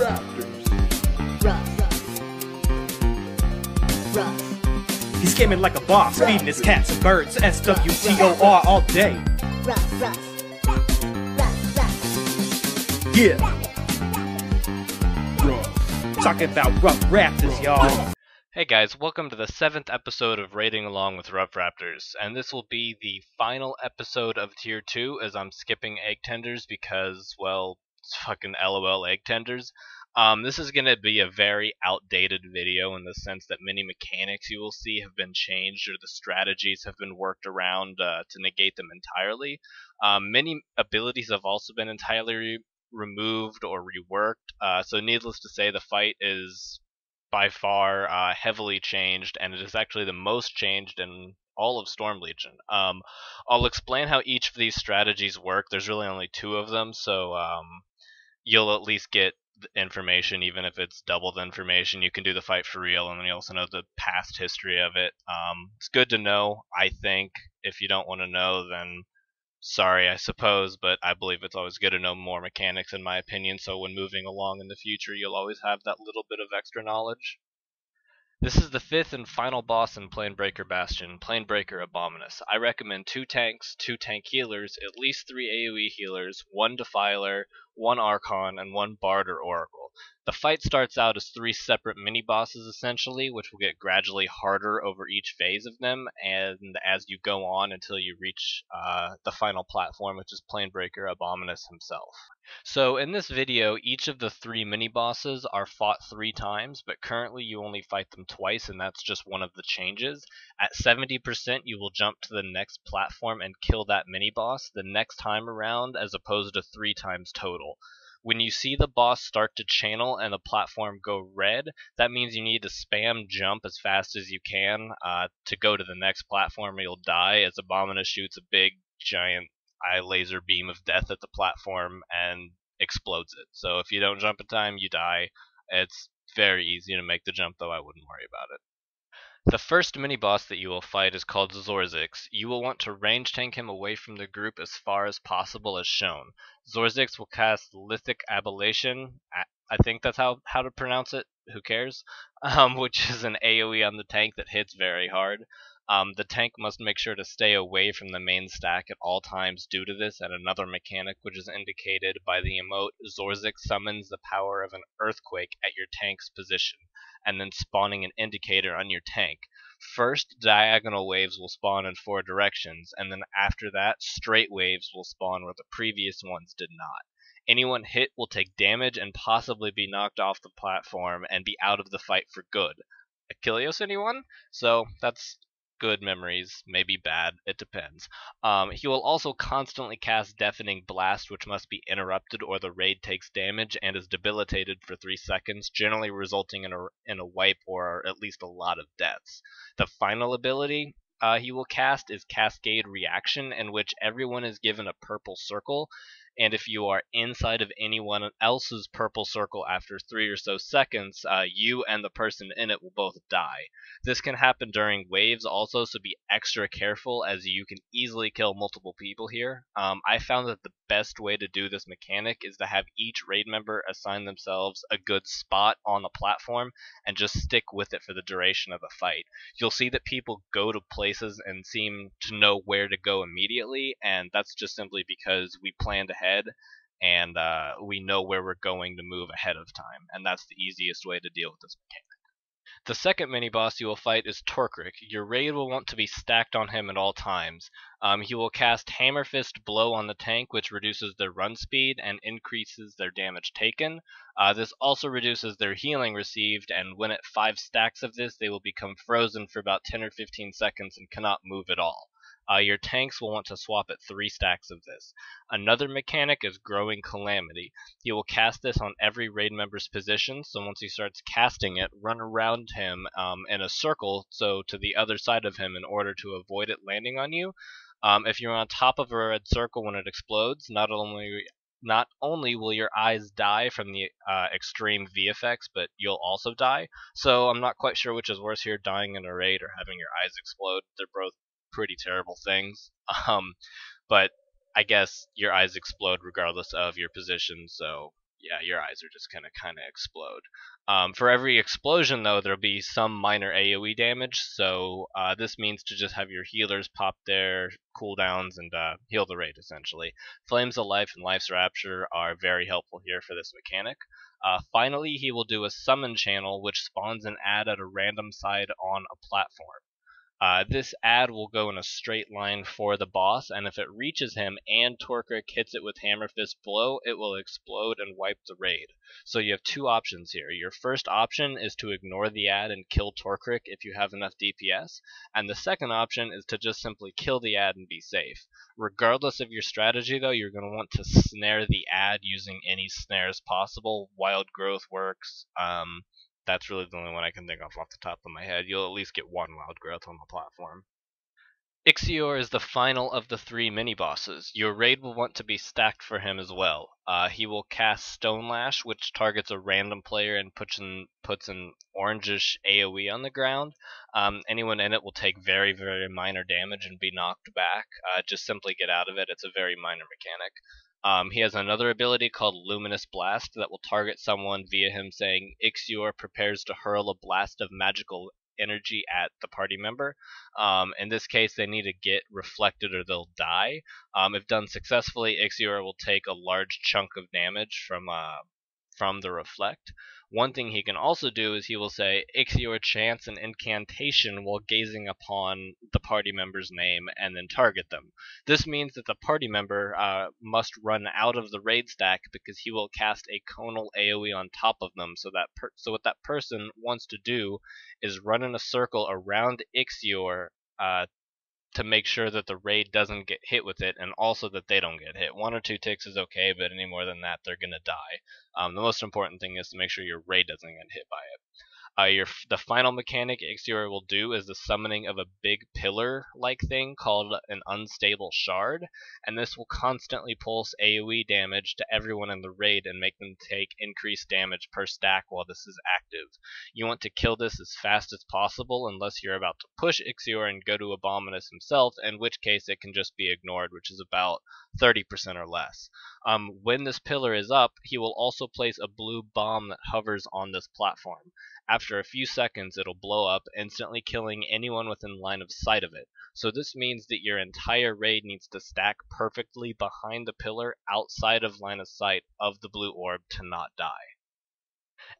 He's gaming like a boss, feeding his cats and birds. SWTOR all day. Yeah. Talking about RoughRaptors, y'all. Hey guys, welcome to the 7th episode of Raiding Along with RoughRaptors, and this will be the final episode of Tier 2 as I'm skipping egg tenders because, well, it's fucking LOL egg tenders. This is going to be a very outdated video in the sense that many mechanics you will see have been changed or the strategies have been worked around to negate them entirely. Many abilities have also been entirely removed or reworked, so needless to say the fight is by far heavily changed, and it is actually the most changed in all of Storm Legion. I'll explain how each of these strategies work. There's really only 2 of them, so you'll at least get information, even if it's double the information. You can do the fight for real, and then you also know the past history of it. It's good to know, I think. If you don't want to know, then sorry, I suppose, but I believe it's always good to know more mechanics, in my opinion, so when moving along in the future, you'll always have that little bit of extra knowledge. This is the 5th and final boss in Planebreaker Bastion, Planebreaker Abominus. I recommend 2 tanks, 2 tank healers, at least 3 AoE healers, 1 Defiler, 1 Archon, and 1 Bard or Oracle. The fight starts out as 3 separate mini-bosses essentially, which will get gradually harder over each phase of them, and as you go on until you reach the final platform, which is Planebreaker Abominus himself. So in this video, each of the 3 mini-bosses are fought 3 times, but currently you only fight them twice, and that's just one of the changes. At 70%, you will jump to the next platform and kill that mini-boss the next time around, as opposed to 3 times total. When you see the boss start to channel and the platform go red, that means you need to spam jump as fast as you can to go to the next platform or you'll die, as Abominus shoots a big, giant eye laser beam of death at the platform and explodes it. So if you don't jump in time, you die. It's very easy to make the jump, though I wouldn't worry about it. The first mini-boss that you will fight is called Zorzix. You will want to range tank him away from the group as far as possible as shown. Zorzix will cast Lithic Ablation, I think that's how to pronounce it, who cares? Which is an AoE on the tank that hits very hard. The tank must make sure to stay away from the main stack at all times due to this, and another mechanic which is indicated by the emote Zorzix summons the power of an earthquake at your tank's position, and then spawning an indicator on your tank. First, diagonal waves will spawn in 4 directions, and then after that, straight waves will spawn where the previous ones did not. Anyone hit will take damage and possibly be knocked off the platform and be out of the fight for good. Achilles, anyone? So that's good memories, maybe bad, it depends. He will also constantly cast Deafening Blast, which must be interrupted or the raid takes damage and is debilitated for 3 seconds, generally resulting in a wipe or at least a lot of deaths. The final ability he will cast is Cascade Reaction, in which everyone is given a purple circle, and if you are inside of anyone else's purple circle after 3 or so seconds, you and the person in it will both die. This can happen during waves also, so be extra careful as you can easily kill multiple people here. I found that the best way to do this mechanic is to have each raid member assign themselves a good spot on the platform and just stick with it for the duration of the fight. You'll see that people go to places and seem to know where to go immediately, and that's just simply because we planned ahead and we know where we're going to move ahead of time, and that's the easiest way to deal with this mechanic. The second mini-boss you will fight is Torcrick. Your raid will want to be stacked on him at all times. He will cast Hammer Fist Blow on the tank, which reduces their run speed and increases their damage taken. This also reduces their healing received, and when at 5 stacks of this, they will become frozen for about 10 or 15 seconds and cannot move at all. Your tanks will want to swap at 3 stacks of this. Another mechanic is Growing Calamity. He will cast this on every raid member's position, so once he starts casting it, run around him in a circle, so to the other side of him in order to avoid it landing on you. If you're on top of a red circle when it explodes, not only will your eyes die from the extreme VFX, but you'll also die. So I'm not quite sure which is worse here, dying in a raid or having your eyes explode. They're both pretty terrible things. But I guess your eyes explode regardless of your position, so yeah, your eyes are just gonna kind of explode. For every explosion, though, there'll be some minor AoE damage, so this means to just have your healers pop their cooldowns and heal the raid, essentially. Flames of Life and Life's Rapture are very helpful here for this mechanic. Finally, he will do a summon channel, which spawns an ad at a random side on a platform. This ad will go in a straight line for the boss, and if it reaches him and Torcrick hits it with Hammer Fist Blow, it will explode and wipe the raid. So you have two options here. Your first option is to ignore the ad and kill Torcrick if you have enough DPS, and the second option is to just simply kill the ad and be safe. Regardless of your strategy, though, you're going to want to snare the ad using any snares possible. Wild Growth works. That's really the only one I can think of off the top of my head. You'll at least get one Wild Growth on the platform. Ixior is the final of the three mini-bosses. Your raid will want to be stacked for him as well. He will cast Stone Lash, which targets a random player and puts an orangish AoE on the ground. Anyone in it will take very, very minor damage and be knocked back. Just simply get out of it. It's a very minor mechanic. He has another ability called Luminous Blast that will target someone via him saying Ixior prepares to hurl a blast of magical energy at the party member. In this case, they need to get reflected or they'll die. If done successfully, Ixior will take a large chunk of damage from the reflect. One thing he can also do is he will say Ixior chants an incantation while gazing upon the party member's name and then target them. This means that the party member must run out of the raid stack because he will cast a conal AoE on top of them. So what that person wants to do is run in a circle around Ixior to make sure that the raid doesn't get hit with it, and also that they don't get hit. 1 or 2 ticks is okay, but any more than that, they're gonna die. The most important thing is to make sure your raid doesn't get hit by it. The final mechanic Ixior will do is the summoning of a big pillar-like thing called an unstable shard, and this will constantly pulse AoE damage to everyone in the raid and make them take increased damage per stack while this is active. You want to kill this as fast as possible unless you're about to push Ixior and go to Abominus himself, in which case it can just be ignored, which is about 30% or less. When this pillar is up, he will also place a blue bomb that hovers on this platform. After a few seconds, it'll blow up, instantly killing anyone within line of sight of it. So this means that your entire raid needs to stack perfectly behind the pillar outside of line of sight of the blue orb to not die.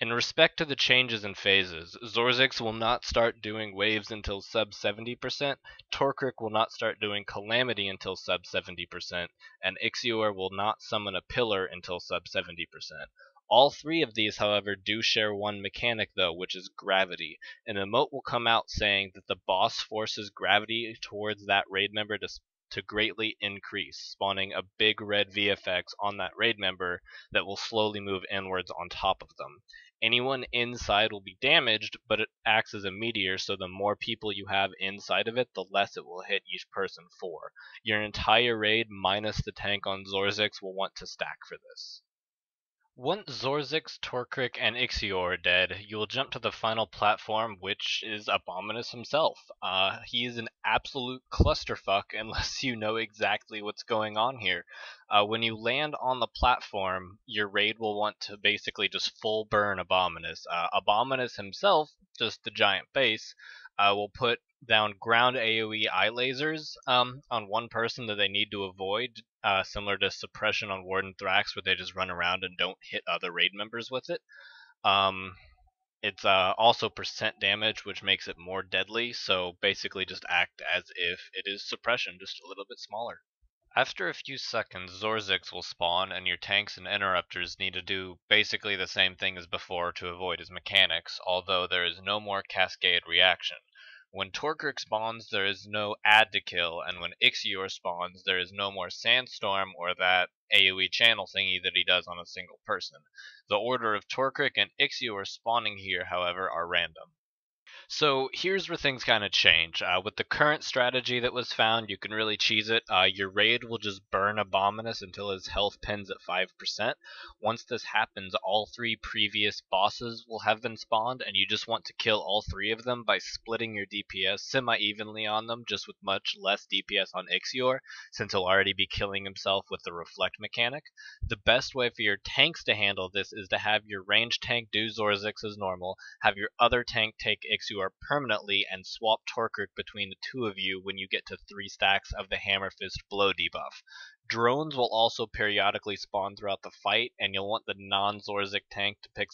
In respect to the changes in phases, Zorzix will not start doing waves until sub 70%, Torcrick will not start doing Calamity until sub 70%, and Ixior will not summon a pillar until sub 70%. All three of these, however, do share one mechanic though, which is gravity. An emote will come out saying that the boss forces gravity towards that raid member to greatly increase, spawning a big red VFX on that raid member that will slowly move inwards on top of them. Anyone inside will be damaged, but it acts as a meteor, so the more people you have inside of it, the less it will hit each person for. Your entire raid, minus the tank on Zorzix, will want to stack for this. Once Zorzix, Torcrick, and Ixior are dead, you will jump to the final platform, which is Abominus himself. He is an absolute clusterfuck unless you know exactly what's going on here. When you land on the platform, your raid will want to basically just full burn Abominus. Abominus himself, just the giant face, will put down ground AoE eye lasers on one person that they need to avoid, similar to suppression on Warden Thrax, where they just run around and don't hit other raid members with it. It's also percent damage, which makes it more deadly, so basically just act as if it is suppression, just a little bit smaller. After a few seconds, Zorzix will spawn, and your tanks and interrupters need to do basically the same thing as before to avoid his mechanics, although there is no more cascade reaction. When Torcrick spawns, there is no ad to kill, and when Ixior spawns, there is no more Sandstorm or that AoE channel thingy that he does on a single person. The order of Torcrick and Ixior spawning here, however, are random. So here's where things kind of change. With the current strategy that was found, you can really cheese it. Your raid will just burn Abominus until his health pins at 5%. Once this happens, all 3 previous bosses will have been spawned, and you just want to kill all 3 of them by splitting your DPS semi-evenly on them, just with much less DPS on Ixior, since he'll already be killing himself with the reflect mechanic. The best way for your tanks to handle this is to have your ranged tank do Zorzix as normal, have your other tank take Ixior permanently, and swap Torkric between the 2 of you when you get to 3 stacks of the Hammer Fist Blow debuff. Drones will also periodically spawn throughout the fight, and you'll want the non-Zorzik tank to pick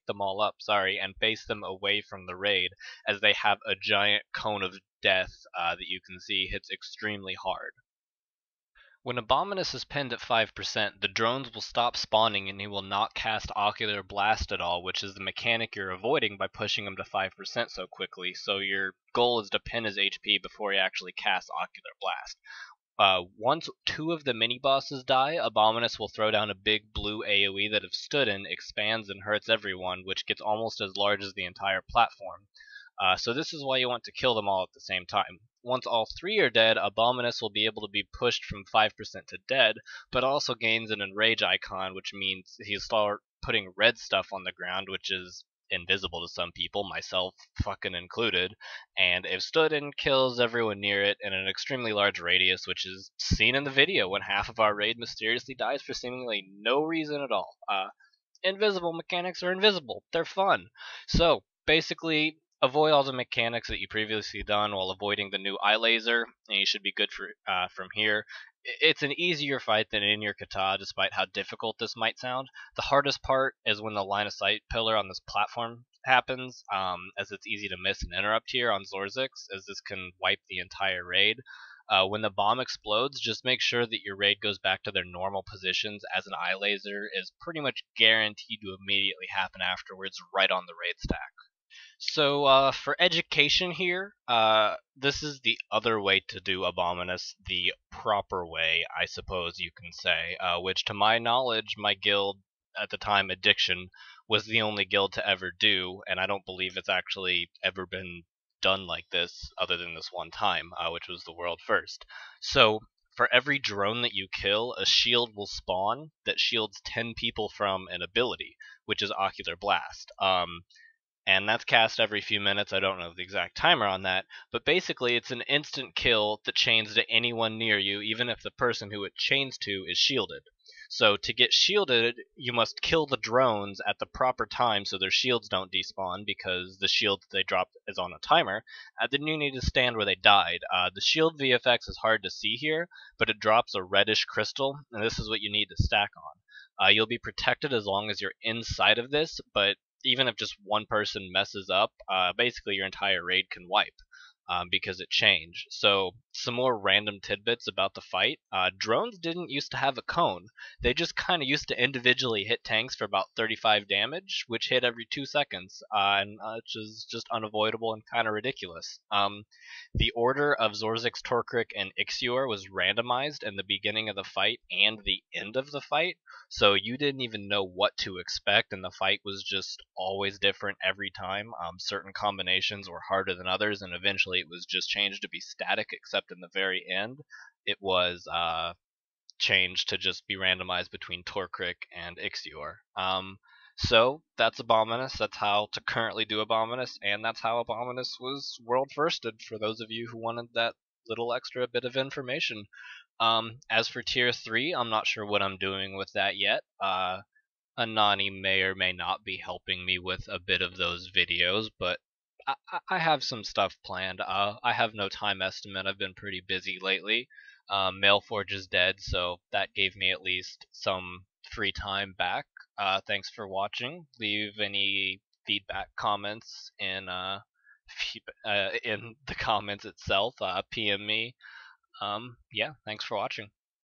them all up, and face them away from the raid, as they have a giant cone of death that you can see hits extremely hard. When Abominus is pinned at 5%, the drones will stop spawning and he will not cast Ocular Blast at all, which is the mechanic you're avoiding by pushing him to 5% so quickly, so your goal is to pin his HP before he actually casts Ocular Blast. Once 2 of the mini-bosses die, Abominus will throw down a big blue AoE that if stood in, expands and hurts everyone, which gets almost as large as the entire platform. So this is why you want to kill them all at the same time. Once all 3 are dead, Abominus will be able to be pushed from 5% to dead, but also gains an enrage icon, which means he'll start putting red stuff on the ground, which is invisible to some people, myself fucking included, and if stood in, kills everyone near it in an extremely large radius, which is seen in the video when half of our raid mysteriously dies for seemingly no reason at all. Invisible mechanics are invisible. They're fun. So, basically, avoid all the mechanics that you previously done while avoiding the new eye laser, and you should be good for from here. It's an easier fight than in your kata, despite how difficult this might sound. The hardest part is when the line of sight pillar on this platform happens, as it's easy to miss and interrupt here on Zorzix, as this can wipe the entire raid. When the bomb explodes, just make sure that your raid goes back to their normal positions, as an eye laser is pretty much guaranteed to immediately happen afterwards right on the raid stack. So for education here, this is the other way to do Abominus, the proper way, I suppose you can say, which to my knowledge, my guild at the time, Addiction, was the only guild to ever do, and I don't believe it's actually ever been done like this other than this one time, which was the world first. So for every drone that you kill, a shield will spawn that shields 10 people from an ability, which is Ocular Blast. And that's cast every few minutes. I don't know the exact timer on that, but basically it's an instant kill that chains to anyone near you, even if the person who it chains to is shielded. So to get shielded, you must kill the drones at the proper time so their shields don't despawn, because the shield that they drop is on a timer. Then you need to stand where they died. The shield VFX is hard to see here, but it drops a reddish crystal, and this is what you need to stack on. You'll be protected as long as you're inside of this, but even if just one person messes up, basically your entire raid can wipe, because it changed. So some more random tidbits about the fight. Drones didn't used to have a cone. They just kind of used to individually hit tanks for about 35 damage, which hit every 2 seconds, which is just unavoidable and kind of ridiculous. The order of Zorzix, Torkric, and Ixior was randomized in the beginning of the fight and the end of the fight, so you didn't even know what to expect, and the fight was just always different every time. Certain combinations were harder than others, and eventually it was just changed to be static, except in the very end it was changed to just be randomized between Torkric and Ixior. So that's Abominus. That's how to currently do Abominus, and that's how Abominus was world firsted, for those of you who wanted that little extra bit of information. As for tier 3, I'm not sure what I'm doing with that yet. Anani may or may not be helping me with a bit of those videos, but I have some stuff planned. I have no time estimate. I've been pretty busy lately. Mailforge is dead, so that gave me at least some free time back. Thanks for watching. Leave any feedback, comments in the comments itself. PM me. Yeah, thanks for watching.